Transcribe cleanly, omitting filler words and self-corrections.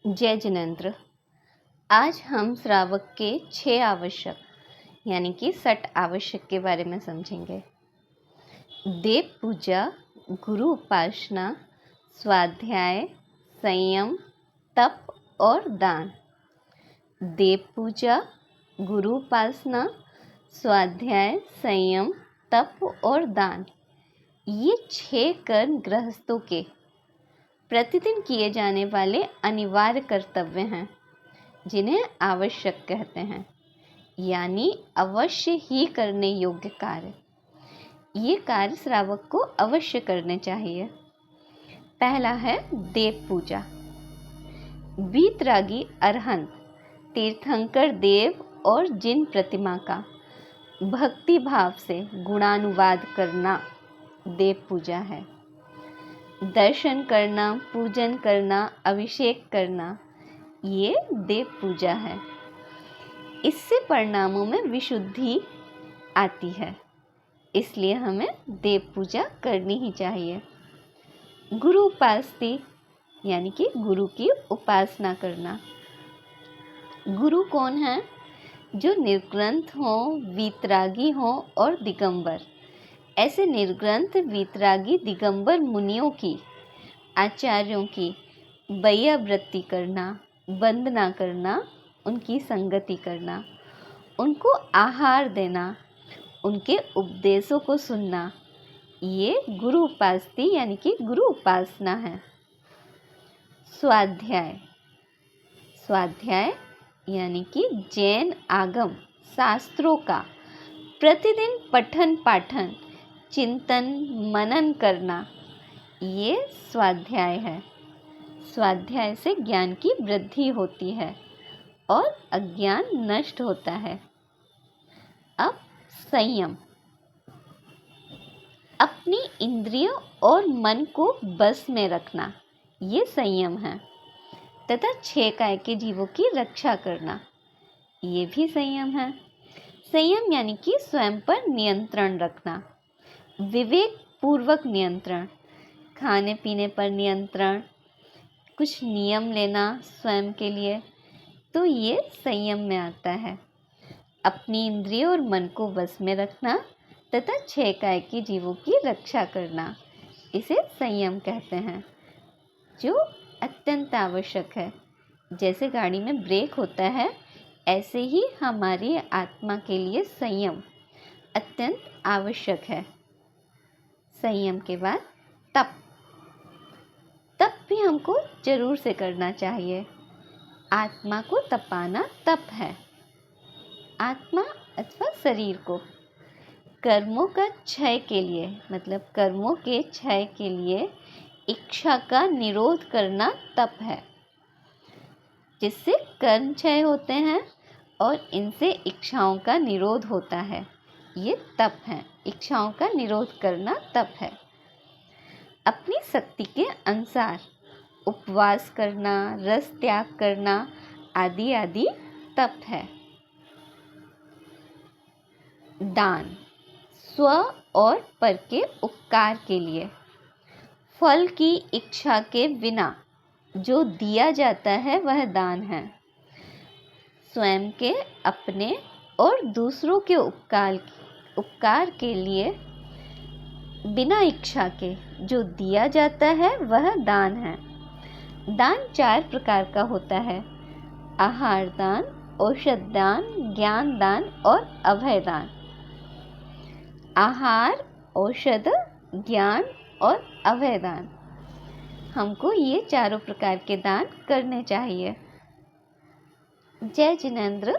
जय जिनेंद्र। आज हम श्रावक के 6 आवश्यक यानी कि 60 आवश्यक के बारे में समझेंगे। देव पूजा, गुरु उपासना, स्वाध्याय, संयम, तप और दान। देव पूजा, गुरु उपासना, स्वाध्याय, संयम, तप और दान, ये 6 कर्म गृहस्थों के प्रतिदिन किए जाने वाले अनिवार्य कर्तव्य हैं, जिन्हें आवश्यक कहते हैं, यानी अवश्य ही करने योग्य कार्य। ये कार्य श्रावक को अवश्य करने चाहिए। पहला है देव पूजा। वीतरागी अरहंत तीर्थंकर देव और जिन प्रतिमा का भक्ति भाव से गुणानुवाद करना देव पूजा है। दर्शन करना, पूजन करना, अभिषेक करना, ये देव पूजा है। इससे परिणामों में विशुद्धि आती है, इसलिए हमें देव पूजा करनी ही चाहिए। गुरु उपासती यानी कि गुरु की उपासना करना। गुरु कौन है? जो निर्ग्रंथ हो, वीतरागी हो और दिगंबर। ऐसे निर्ग्रंथ, वीतरागी, दिगंबर मुनियों की, आचार्यों की वैयावृत्ति करना, वंदना करना, उनकी संगति करना, उनको आहार देना, उनके उपदेशों को सुनना, ये गुरु उपासती यानी कि गुरु उपासना है। स्वाध्याय। स्वाध्याय यानी कि जैन आगम शास्त्रों का प्रतिदिन पठन पाठन, चिंतन मनन करना, ये स्वाध्याय है। स्वाध्याय से ज्ञान की वृद्धि होती है और अज्ञान नष्ट होता है। अब संयम। अपनी इंद्रियों और मन को बस में रखना, ये संयम है। तथा 6 काय के जीवों की रक्षा करना, ये भी संयम है। संयम यानी कि स्वयं पर नियंत्रण रखना, विवेक पूर्वक नियंत्रण, खाने पीने पर नियंत्रण, कुछ नियम लेना स्वयं के लिए, तो ये संयम में आता है। अपनी इंद्रियों और मन को वश में रखना तथा 6 काय के जीवों की रक्षा करना, इसे संयम कहते हैं, जो अत्यंत आवश्यक है। जैसे गाड़ी में ब्रेक होता है, ऐसे ही हमारी आत्मा के लिए संयम अत्यंत आवश्यक है। संयम के बाद तप। तप भी हमको जरूर से करना चाहिए। आत्मा को तपाना तप है। आत्मा अथवा शरीर को कर्मों का क्षय के लिए, मतलब कर्मों के क्षय के लिए इच्छा का निरोध करना तप है, जिससे कर्म क्षय होते हैं और इनसे इच्छाओं का निरोध होता है। ये तप है। इच्छाओं का निरोध करना तप है। अपनी शक्ति के अनुसार उपवास करना, रस त्याग करना आदि आदि तप है। दान। स्व और पर के उपकार के लिए, फल की इच्छा के बिना जो दिया जाता है वह दान है। स्वयं के, अपने और दूसरों के उपकार के लिए बिना इच्छा के जो दिया जाता है वह दान है। दान 4 प्रकार का होता है: आहार दान, औषध दान, ज्ञान दान और अभय दान। आहार, औषध, ज्ञान और अभय दान, हमको ये 4 प्रकार के दान करने चाहिए। जय जिनेंद्र।